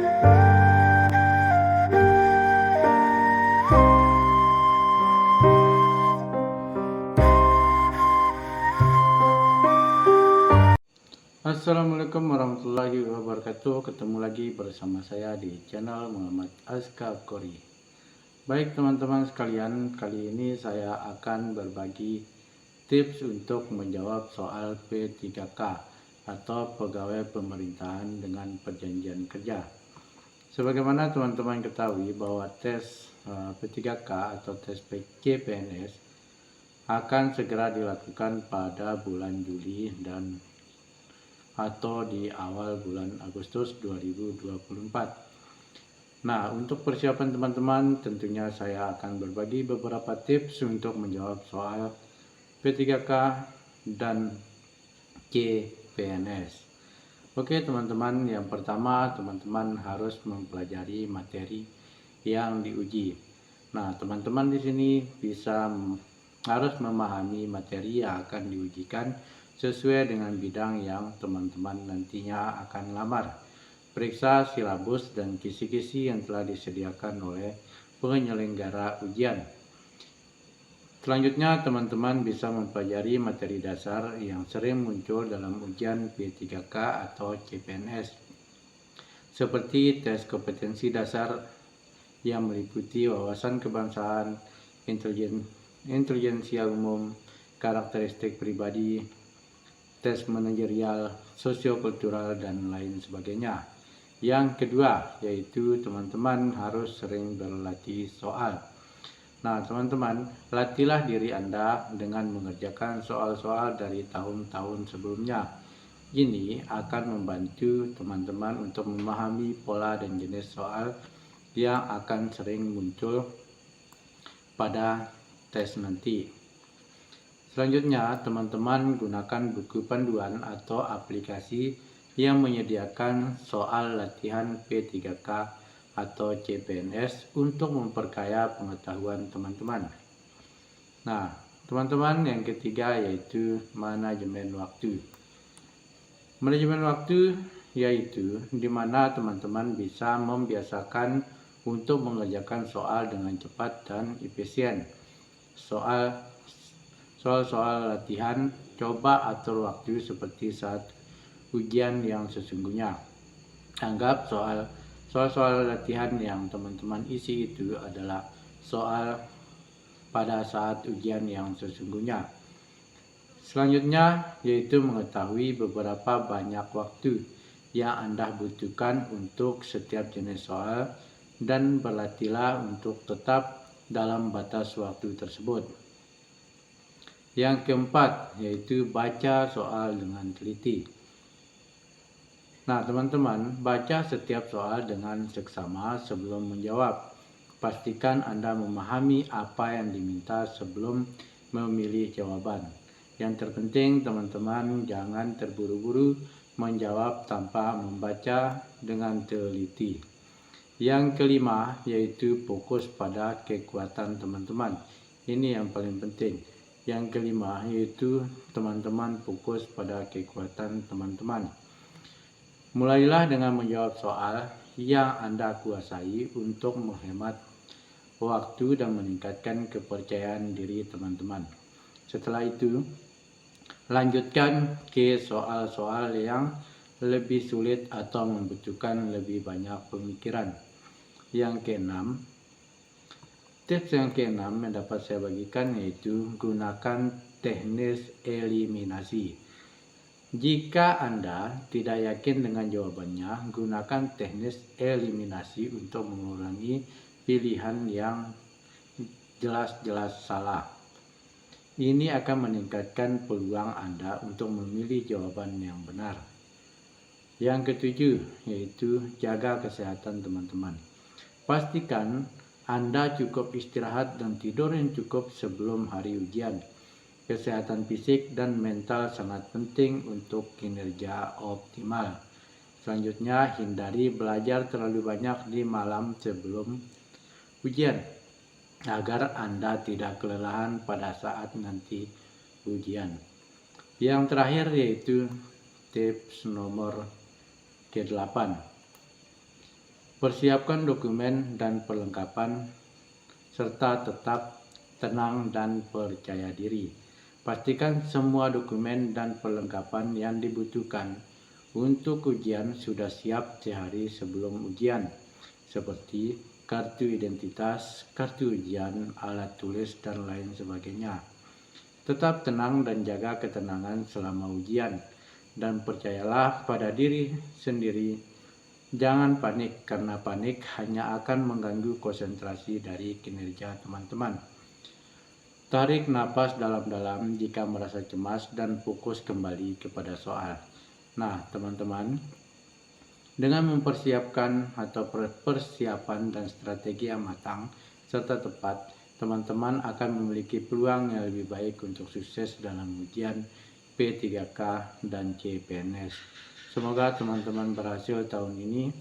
Assalamualaikum warahmatullahi wabarakatuh. Ketemu lagi bersama saya di channel Muhammad Azka Kori. Baik teman-teman sekalian, kali ini saya akan berbagi tips untuk menjawab soal P3K atau pegawai pemerintahan dengan perjanjian kerja. Sebagaimana teman-teman ketahui bahwa tes P3K atau tes CPNS akan segera dilakukan pada bulan Juli atau di awal bulan Agustus 2024. Nah, untuk persiapan teman-teman, tentunya saya akan berbagi beberapa tips untuk menjawab soal P3K dan CPNS. Oke teman-teman, yang pertama teman-teman harus mempelajari materi yang diuji. Nah, teman-teman di sini harus memahami materi yang akan diujikan sesuai dengan bidang yang teman-teman nantinya akan lamar. Periksa silabus dan kisi-kisi yang telah disediakan oleh penyelenggara ujian. Selanjutnya, teman-teman bisa mempelajari materi dasar yang sering muncul dalam ujian P3K atau CPNS, seperti tes kompetensi dasar yang meliputi wawasan kebangsaan, intelijensia umum, karakteristik pribadi, tes manajerial, sosiokultural, dan lain sebagainya. Yang kedua, yaitu teman-teman harus sering berlatih soal. Nah, teman-teman, latihlah diri Anda dengan mengerjakan soal-soal dari tahun-tahun sebelumnya. Ini akan membantu teman-teman untuk memahami pola dan jenis soal yang akan sering muncul pada tes nanti. Selanjutnya, teman-teman gunakan buku panduan atau aplikasi yang menyediakan soal latihan P3K atau CPNS untuk memperkaya pengetahuan teman-teman. Nah, teman-teman, yang ketiga yaitu manajemen waktu. Manajemen waktu yaitu di mana teman-teman bisa membiasakan untuk mengerjakan soal dengan cepat dan efisien. Soal-soal latihan, coba atur waktu seperti saat ujian yang sesungguhnya. Anggap soal-soal latihan yang teman-teman isi itu adalah soal pada saat ujian yang sesungguhnya. Selanjutnya yaitu mengetahui beberapa banyak waktu yang Anda butuhkan untuk setiap jenis soal dan berlatihlah untuk tetap dalam batas waktu tersebut. Yang keempat yaitu baca soal dengan teliti. Nah teman-teman, baca setiap soal dengan seksama sebelum menjawab. Pastikan Anda memahami apa yang diminta sebelum memilih jawaban. Yang terpenting teman-teman jangan terburu-buru menjawab tanpa membaca dengan teliti. Yang kelima yaitu fokus pada kekuatan teman-teman. Ini yang paling penting. Yang kelima yaitu teman-teman fokus pada kekuatan teman-teman. Mulailah dengan menjawab soal yang Anda kuasai untuk menghemat waktu dan meningkatkan kepercayaan diri teman-teman. Setelah itu, lanjutkan ke soal-soal yang lebih sulit atau membutuhkan lebih banyak pemikiran. Yang keenam, tips yang keenam yang dapat saya bagikan yaitu gunakan teknis eliminasi. Jika Anda tidak yakin dengan jawabannya, gunakan teknis eliminasi untuk mengurangi pilihan yang jelas-jelas salah. Ini akan meningkatkan peluang Anda untuk memilih jawaban yang benar. Yang ketujuh yaitu jaga kesehatan teman-teman. Pastikan Anda cukup istirahat dan tidur yang cukup sebelum hari ujian. Kesehatan fisik dan mental sangat penting untuk kinerja optimal. Selanjutnya, hindari belajar terlalu banyak di malam sebelum ujian agar Anda tidak kelelahan pada saat nanti ujian. Yang terakhir yaitu tips nomor ke-8. Persiapkan dokumen dan perlengkapan, serta tetap tenang dan percaya diri. Pastikan semua dokumen dan perlengkapan yang dibutuhkan untuk ujian sudah siap sehari sebelum ujian, seperti kartu identitas, kartu ujian, alat tulis, dan lain sebagainya. Tetap tenang dan jaga ketenangan selama ujian, dan percayalah pada diri sendiri. Jangan panik, karena panik hanya akan mengganggu konsentrasi dari kinerja teman-teman. Tarik napas dalam-dalam jika merasa cemas dan fokus kembali kepada soal. Nah, teman-teman, dengan mempersiapkan atau persiapan dan strategi yang matang serta tepat, teman-teman akan memiliki peluang yang lebih baik untuk sukses dalam ujian P3K dan CPNS. Semoga teman-teman berhasil tahun ini.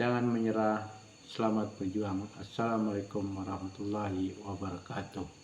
Jangan menyerah. Selamat berjuang. Assalamualaikum warahmatullahi wabarakatuh.